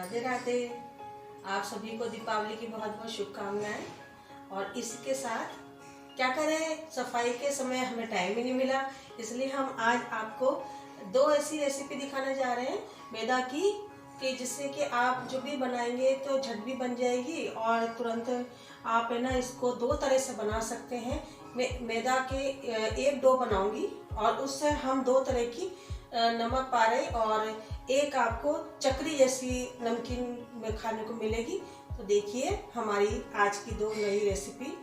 राधे राधे। आप सभी को दीपावली की बहुत बहुत शुभकामनाएं। और इसके साथ क्या करें, सफाई के समय हमें टाइम ही नहीं मिला, इसलिए हम आज आपको दो ऐसी रेसिपी दिखाने जा रहे हैं मैदा की, कि जिससे कि आप जो भी बनाएंगे तो झट भी बन जाएगी और तुरंत आप है ना इसको दो तरह से बना सकते हैं। मैं मैदा के एक डो बनाऊंगी और उससे हम दो तरह की नमक पारे और एक आपको चकरी जैसी नमकीन में खाने को मिलेगी। तो देखिए हमारी आज की दो नई रेसिपी।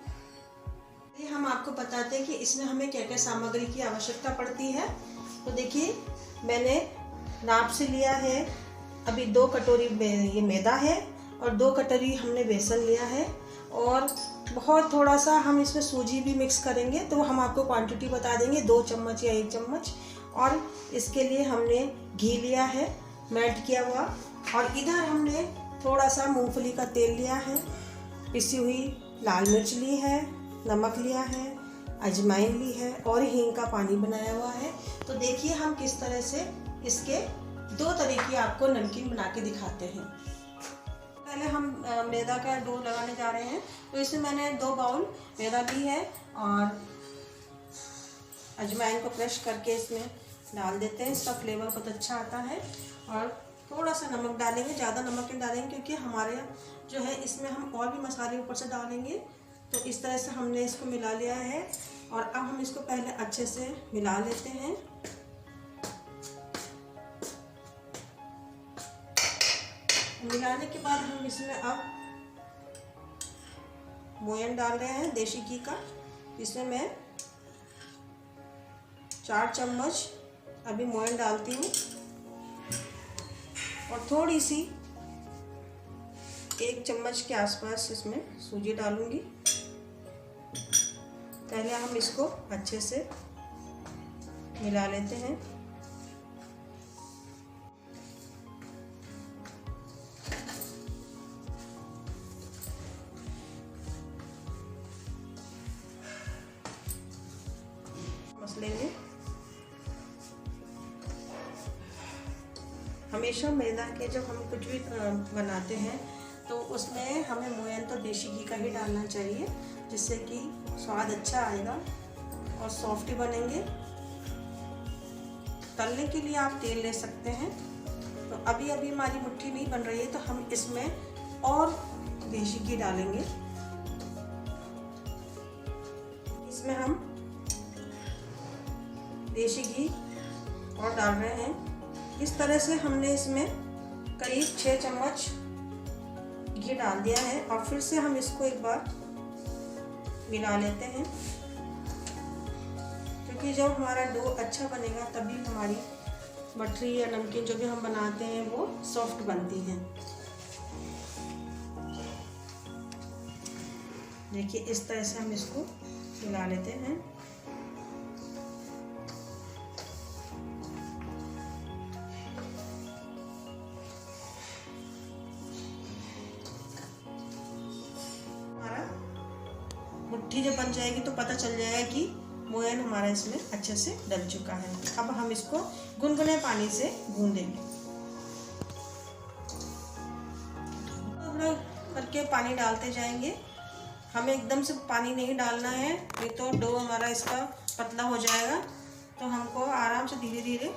ये हम आपको बताते हैं कि इसमें हमें क्या क्या सामग्री की आवश्यकता पड़ती है। तो देखिए मैंने नाप से लिया है, अभी 2 कटोरी ये मैदा है और 2 कटोरी हमने बेसन लिया है और बहुत थोड़ा सा हम इसमें सूजी भी मिक्स करेंगे, तो हम आपको क्वांटिटी बता देंगे 2 चम्मच या 1 चम्मच। और इसके लिए हमने घी लिया है मेल्ट किया हुआ, और इधर हमने थोड़ा सा मूंगफली का तेल लिया है, पिसी हुई लाल मिर्च ली है, नमक लिया है, अजवाइन ली है और हींग का पानी बनाया हुआ है। तो देखिए हम किस तरह से इसके दो तरह की आपको नमकीन बना के दिखाते हैं। पहले हम मैदा का डो लगाने जा रहे हैं। तो इसमें मैंने 2 बाउल मैदा ली है और अजवाइन को क्रश करके इसमें डाल देते हैं, इसका फ्लेवर बहुत अच्छा आता है। और थोड़ा सा नमक डालेंगे, ज़्यादा नमक नहीं डालेंगे क्योंकि हमारे जो है इसमें हम और भी मसाले ऊपर से डालेंगे। तो इस तरह से हमने इसको मिला लिया है और अब हम इसको पहले अच्छे से मिला लेते हैं। मिलाने के बाद हम इसमें अब मोयन डाल रहे हैं देसी घी का। इसमें मैं 4 चम्मच अभी मोयन डालती हूँ और थोड़ी सी 1 चम्मच के आसपास इसमें सूजी डालूंगी। पहले हम इसको अच्छे से मिला लेते हैं। मसले में हमेशा मैदा के जब हम कुछ भी बनाते हैं तो उसमें हमें मोयन तो देसी घी का ही डालना चाहिए, जिससे कि स्वाद अच्छा आएगा और सॉफ्ट बनेंगे। तलने के लिए आप तेल ले सकते हैं। तो अभी अभी हमारी मुट्ठी नहीं बन रही है तो हम इसमें और देसी घी डालेंगे। इसमें हम देसी घी और डाल रहे हैं। इस तरह से हमने इसमें करीब 6 चम्मच घी डाल दिया है और फिर से हम इसको एक बार मिला लेते हैं, क्योंकि जब हमारा डो अच्छा बनेगा तभी हमारी मठरी या नमकीन जो भी हम बनाते हैं वो सॉफ्ट बनती है। देखिए इस तरह से हम इसको मिला लेते हैं। मुट्ठी जब बन जाएगी तो पता चल जाएगा कि मोयन हमारा इसमें अच्छे से डल चुका है। अब हम इसको गुनगुने पानी से गूंदेंगे। थोड़ा करके पानी डालते जाएंगे, हमें एकदम से पानी नहीं डालना है, नहीं तो डो हमारा इसका पतला हो जाएगा। तो हमको आराम से धीरे धीरे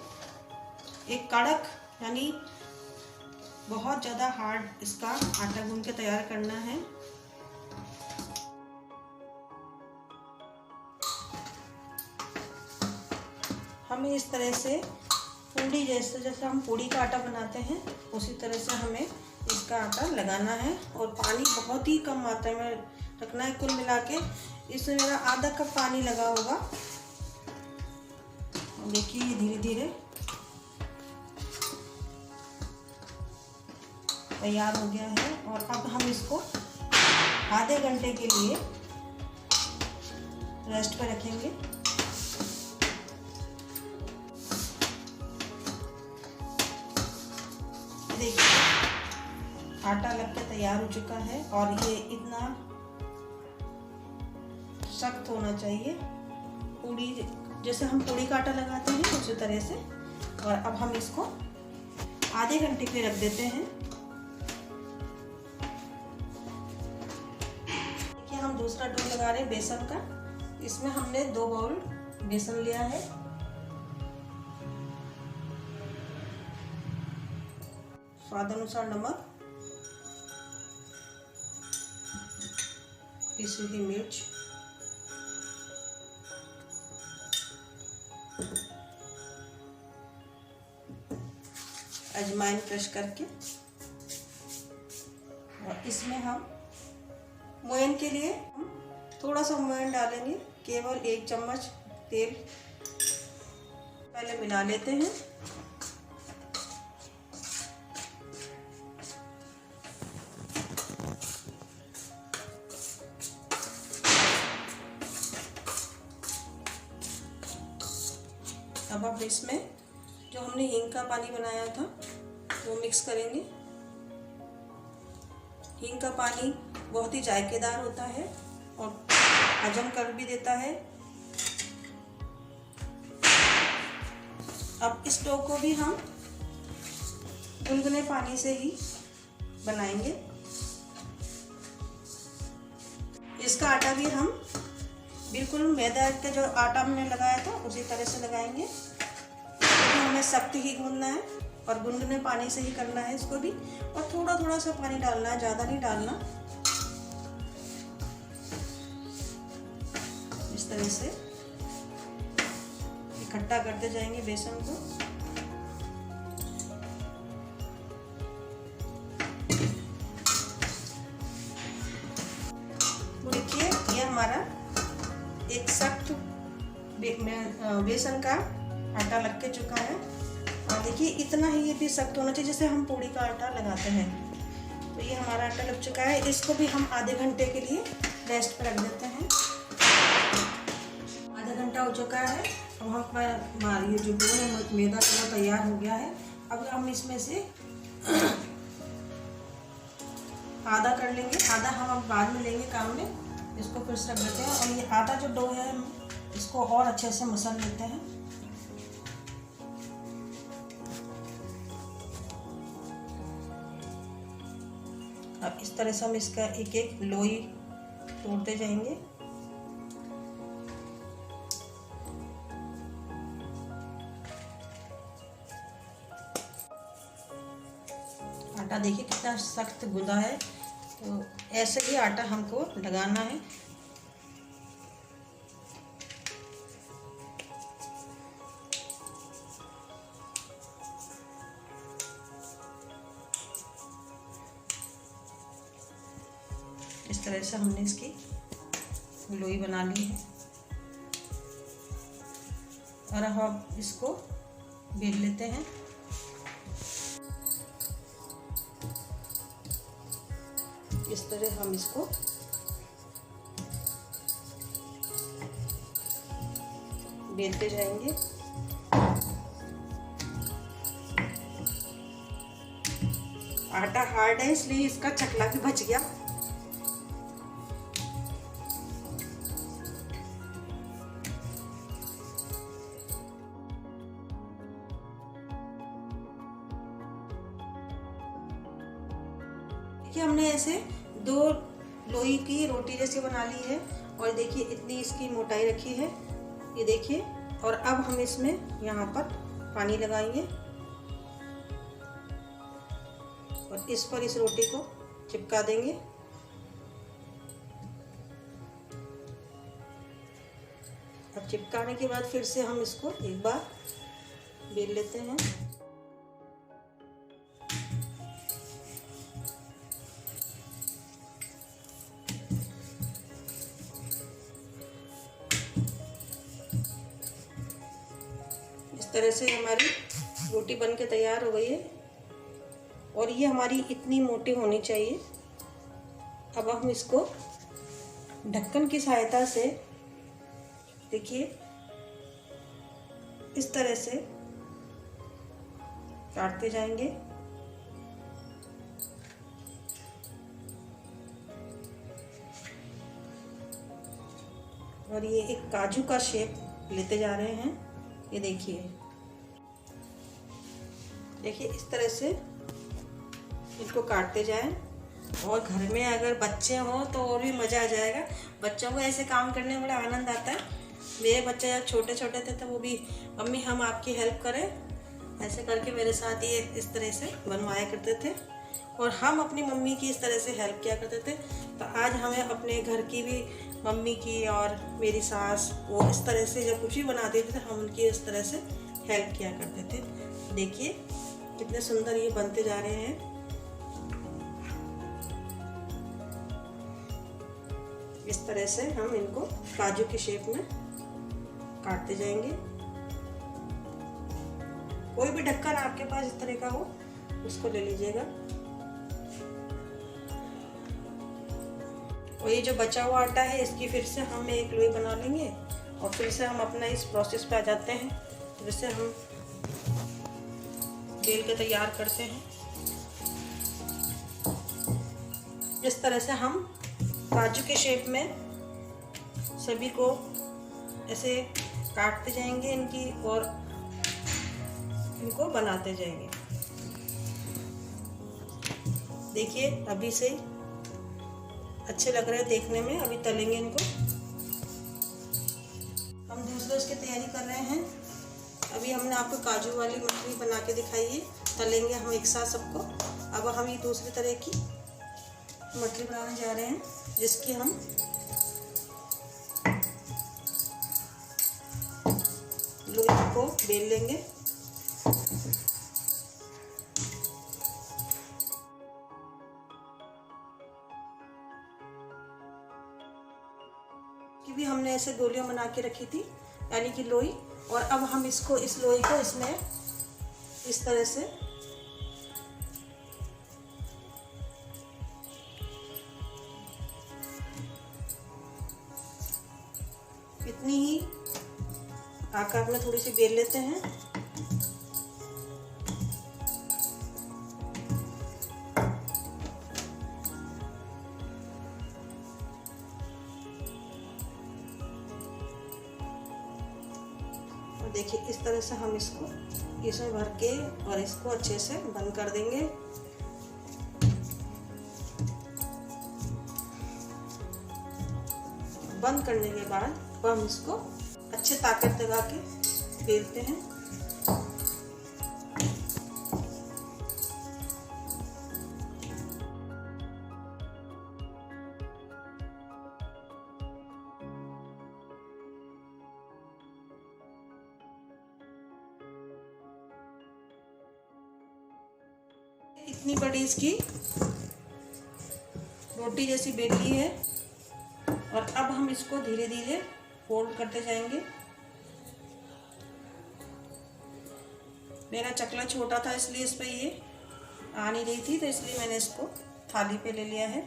एक कड़क यानी बहुत ज़्यादा हार्ड इसका आटा गूंद के तैयार करना है। हमें इस तरह से पूड़ी जैसे हम पूड़ी का आटा बनाते हैं उसी तरह से हमें इसका आटा लगाना है और पानी बहुत ही कम मात्रा में रखना है। कुल मिला के इसमें मेरा आधा कप पानी लगा होगा। देखिए ये धीरे धीरे तैयार हो गया है और अब हम इसको आधे घंटे के लिए रेस्ट पर रखेंगे। देखिए आटा लग के तैयार हो चुका है और ये इतना सख्त होना चाहिए, पूड़ी जैसे हम पूड़ी का आटा लगाते हैं उसी तरह से। और अब हम इसको आधे घंटे के लिए रख देते हैं। दूसरा डो लगा रहे हैं बेसन का। इसमें हमने 2 बाउल बेसन लिया है, स्वाद अनुसार नमक, पिसी हुई मिर्च, अजवाइन क्रश करके, और इसमें हम मोयन के लिए हम थोड़ा सा मोयन डालेंगे, केवल 1 चम्मच तेल। पहले मिला लेते हैं। अब हम इसमें जो हमने हींग का पानी बनाया था वो मिक्स करेंगे। हींग का पानी बहुत ही जायकेदार होता है और हजम कर भी देता है। अब इस डो को भी हम गुनगुने पानी से ही बनाएंगे। इसका आटा भी हम बिल्कुल मैदा का जो आटा हमने लगाया था उसी तरह से लगाएंगे। तो हमें सख्त ही गूंदना है और गुनगुने पानी से ही करना है इसको भी, और थोड़ा थोड़ा सा पानी डालना है, ज़्यादा नहीं डालना। इस तरह से इकट्ठा करते जाएंगे बेसन को। तो देखिए ये हमारा एक सख्त बेसन का आटा लग के चुका है। और देखिए इतना ही ये भी सख्त होना चाहिए जैसे हम पूड़ी का आटा लगाते हैं। तो ये हमारा आटा लग चुका है। इसको भी हम आधे घंटे के लिए रेस्ट पर रख देते हैं। आधा घंटा हो चुका है। अब हमारा ये जो डो है मैदा का तैयार हो गया है। अब हम इसमें से आधा कर लेंगे, आधा हम बाद में लेंगे काम में। इसको फिर से रख देते हैं और ये आधा जो डो है हम इसको और अच्छे से मसल लेते हैं। अब इस तरह से हम इसका एक एक लोई तोड़ते जाएंगे। आटा देखिए कितना सख्त गूंदा है। तो ऐसे ही आटा हमको लगाना है। इस तरह से हमने इसकी लोई बना ली है और हम इसको बेल लेते हैं। इस तरह हम इसको बेलते जाएंगे। आटा हार्ड है इसलिए इसका चकला भी बच गया। देखिए हमने ऐसे 2 लोई की रोटी जैसी बना ली है और देखिए इतनी इसकी मोटाई रखी है, ये देखिए। और अब हम इसमें यहाँ पर पानी लगाएंगे और इस पर इस रोटी को चिपका देंगे। अब चिपकाने के बाद फिर से हम इसको एक बार बेल लेते हैं। इस तरह से हमारी रोटी बन के तैयार हो गई है और ये हमारी इतनी मोटी होनी चाहिए। अब हम इसको ढक्कन की सहायता से देखिए इस तरह से काटते जाएंगे। और ये एक काजू का शेप लेते जा रहे हैं। ये देखिए देखिए इस तरह से इसको काटते जाएं। और घर में अगर बच्चे हों तो और भी मज़ा आ जाएगा। बच्चों को ऐसे काम करने में बड़ा आनंद आता है। मेरे बच्चे जब छोटे छोटे थे तो वो भी, मम्मी हम आपकी हेल्प करें, ऐसे करके मेरे साथ ये इस तरह से बनवाया करते थे और हम अपनी मम्मी की इस तरह से हेल्प किया करते थे। तो आज हमें अपने घर की भी, मम्मी की और मेरी सास, वो इस तरह से जब कुछ भी बनाते थे हम उनकी इस तरह से हेल्प किया करते थे। देखिए कितने सुंदर ये बनते जा रहे हैं। इस तरह से हम इनको काजू की शेप में काटते जाएंगे। कोई भी ढक्कन आपके पास इस तरह का हो उसको ले लीजिएगा। और ये जो बचा हुआ आटा है इसकी फिर से हम एक लोई बना लेंगे और फिर से हम अपना इस प्रोसेस पे आ जाते हैं। जैसे हम बेल के तैयार करते हैं, इस तरह से हम काजू के शेप में सभी को ऐसे काटते जाएंगे इनकी और इनको बनाते जाएंगे। देखिए अभी से अच्छे लग रहे हैं देखने में। अभी तलेंगे इनको। हम दूसरे उसकी तैयारी कर रहे हैं। अभी हमने आपको काजू वाली मछली बना के दिखाई है, तलेंगे हम एक साथ सबको। अब हम ये दूसरी तरह की मछली बनाने जा रहे हैं जिसकी हम लोई को बेल लेंगे। कि भी हमने ऐसे गोलियां बना के रखी थी, यानी कि लोई। और अब हम इसको, इस लोई को इसमें इस तरह से इतनी ही आकार में थोड़ी सी बेल लेते हैं। और देखिए इस तरह से हम इसको इसमें भर के और इसको अच्छे से बंद कर देंगे। बंद करने के बाद हम इसको अच्छे ताकत लगा के बेलते हैं। इतनी बड़ी इसकी रोटी जैसी बेली है और अब हम इसको धीरे धीरे फोल्ड करते जाएंगे। मेरा चकला छोटा था इसलिए इस पे ये आ नहीं रही थी, तो इसलिए मैंने इसको थाली पे ले लिया है।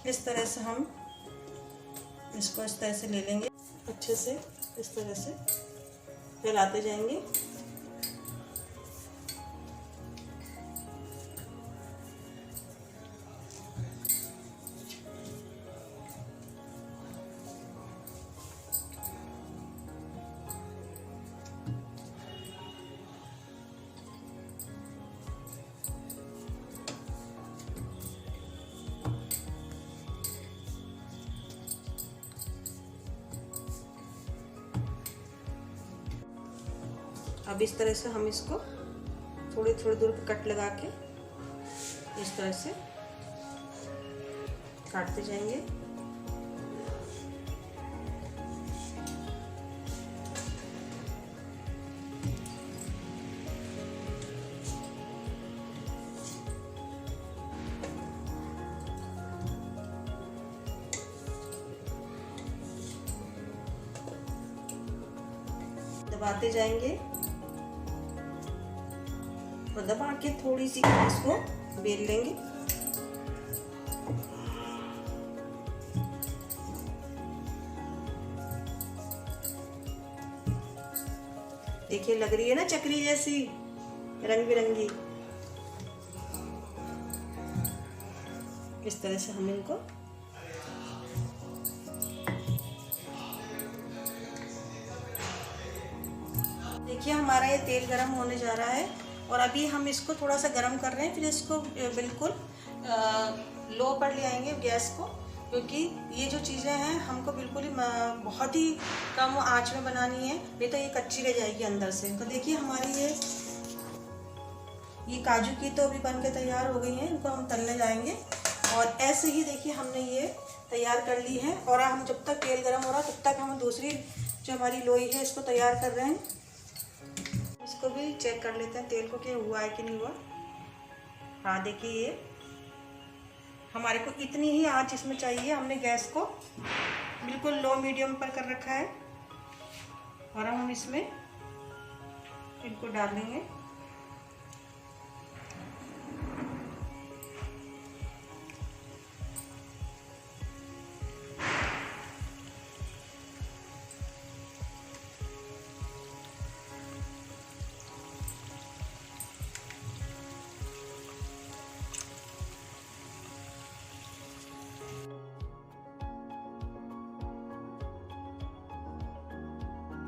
इस तरह से हम इसको इस तरह से ले लेंगे, अच्छे से इस तरह से फैलाते जाएंगे। अब इस तरह से हम इसको थोड़ी थोड़ी दूर पे कट लगा के इस तरह से काटते जाएंगे। दबाते जाएंगे और दबा के थोड़ी सी इसको बेल लेंगे। देखिए लग रही है ना चक्री जैसी, रंग बिरंगी। इस तरह से हम इनको देखिए हमारा ये तेल गरम होने जा रहा है और अभी हम इसको थोड़ा सा गरम कर रहे हैं, फिर इसको बिल्कुल लो पर ले आएंगे गैस को, क्योंकि ये जो चीज़ें हैं हमको बिल्कुल ही बहुत ही कम आंच में बनानी है, नहीं तो ये कच्ची रह जाएगी अंदर से। तो देखिए हमारी ये काजू की तो अभी बन के तैयार हो गई हैं, इनको हम तलने जाएंगे। और ऐसे ही देखिए हमने ये तैयार कर ली है और हम जब तक तेल गरम हो रहा तब तक हम दूसरी जो हमारी लोई है इसको तैयार कर रहे हैं। इसको भी चेक कर लेते हैं तेल को कि हुआ है कि नहीं हुआ। हाँ देखिए ये हमारे को इतनी ही आंच इसमें चाहिए, हमने गैस को बिल्कुल लो मीडियम पर कर रखा है और हम इसमें इनको डालेंगे।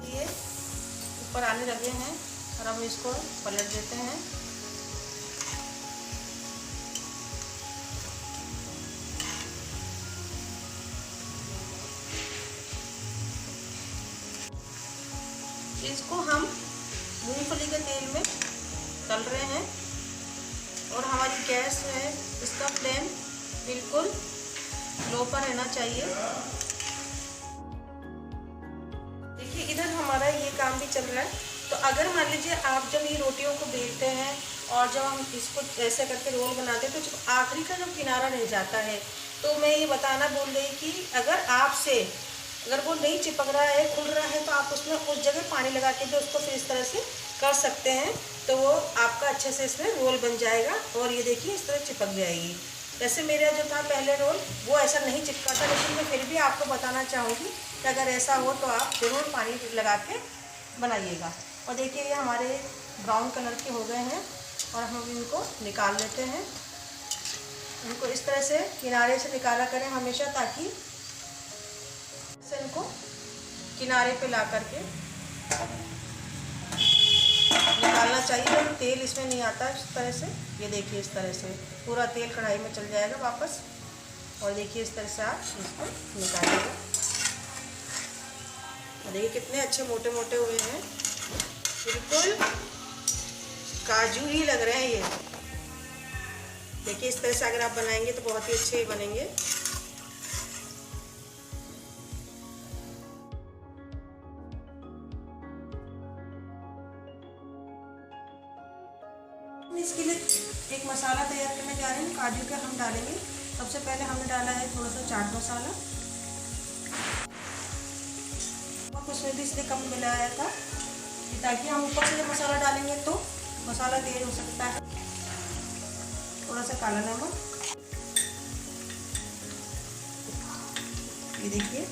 ये ऊपर आने लगे हैं और हम इसको पलट देते हैं। इसको हम मूंगफली के तेल में तल रहे हैं और हमारी गैस है इसका फ्लेम बिल्कुल लो पर रहना चाहिए। इधर हमारा ये काम भी चल रहा है। तो अगर मान लीजिए आप जब ये रोटियों को बेलते हैं और जब हम इसको ऐसे करके रोल बनाते हैं तो जब आखिरी का जो किनारा रह जाता है, तो मैं ये बताना भूल गई कि अगर वो नहीं चिपक रहा है, खुल रहा है, तो आप उसमें उस जगह पानी लगा के भी उसको फिर इस तरह से कर सकते हैं, तो वो आपका अच्छे से इसमें रोल बन जाएगा और ये देखिए इस तरह चिपक जाएगी। वैसे मेरा जो था पहले रोल वो ऐसा नहीं चिपका था, लेकिन मैं फिर भी आपको बताना चाहूँगी कि अगर ऐसा हो तो आप ज़रूर पानी लगा के बनाइएगा। और देखिए ये हमारे ब्राउन कलर के हो गए हैं और हम इनको निकाल लेते हैं। इनको इस तरह से किनारे से निकाला करें हमेशा, ताकि इनको किनारे पे ला करके निकालना चाहिए, तो तेल इसमें नहीं आता इस तरह से। ये देखिए इस तरह से पूरा तेल कढ़ाई में चल जाएगा वापस। और देखिए इस तरह से आप इसको निकालिएगा। देखिए कितने अच्छे मोटे मोटे हुए हैं, बिल्कुल काजू ही लग रहे हैं ये। देखिए इस तरह से अगर आप बनाएंगे तो बहुत ही अच्छे बनेंगे। इसके लिए एक मसाला तैयार करने जा रहे हैं। काजू का हम डालेंगे। सबसे पहले हमने डाला है थोड़ा सा चाट मसाला, उसमें भी इसलिए कम मिलाया था ताकि हम ऊपर से जब मसाला डालेंगे तो मसाला तेज हो सकता है। थोड़ा सा काला नमक, ये देखिए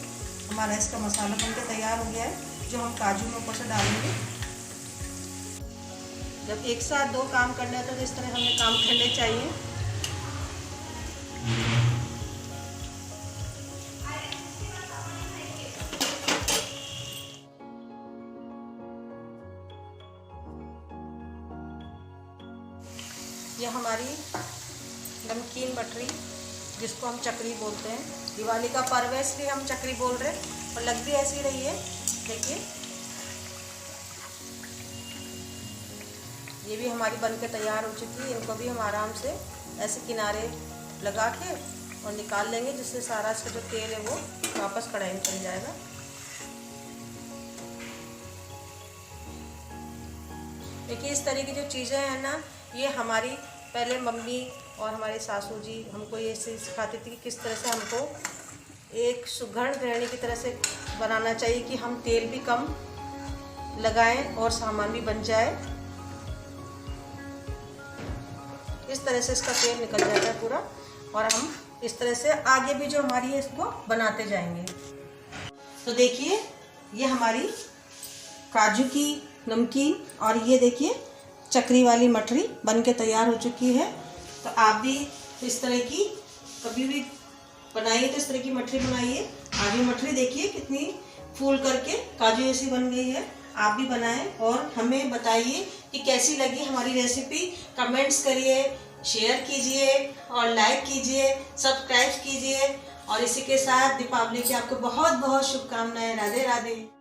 हमारा इसका मसाला बनके तैयार हो गया है, जो हम काजू में ऊपर से डालेंगे। जब एक साथ दो काम करने हैं तो इस तरह हमें काम करने चाहिए। यह हमारी नमकीन मठरी, जिसको हम चकरी बोलते हैं, दिवाली का पर्व है इसलिए हम चकरी बोल रहे हैं और लग भी ऐसी रही है। देखिए ये भी हमारी बनके तैयार हो चुकी है। इनको भी हम आराम से ऐसे किनारे लगा के और निकाल लेंगे, जिससे सारा इसका जो तेल है वो वापस कढ़ाई में चल जाएगा। देखिए इस तरह की जो चीज़ें हैं ना, ये हमारी पहले मम्मी और हमारे सासू जी हमको ये सिखाती थी कि किस तरह से हमको एक सुघड़ गृहिणी की तरह से बनाना चाहिए कि हम तेल भी कम लगाएं और सामान भी बन जाए। इस तरह से इसका तेल निकल जाता है पूरा, और हम इस तरह से आगे भी जो हमारी है इसको बनाते जाएंगे। तो देखिए ये हमारी काजू की नमकीन और ये देखिए चकरी वाली मठरी बनके तैयार हो चुकी है। तो आप भी इस तरह की कभी भी बनाइए तो इस तरह की मठरी बनाइए। आगे मठरी देखिए कितनी फूल करके काजू जैसी बन गई है। आप भी बनाएं और हमें बताइए कि कैसी लगी हमारी रेसिपी। कमेंट्स करिए, शेयर कीजिए और लाइक कीजिए, सब्सक्राइब कीजिए। और इसी के साथ दीपावली की आपको बहुत बहुत शुभकामनाएं। राधे राधे।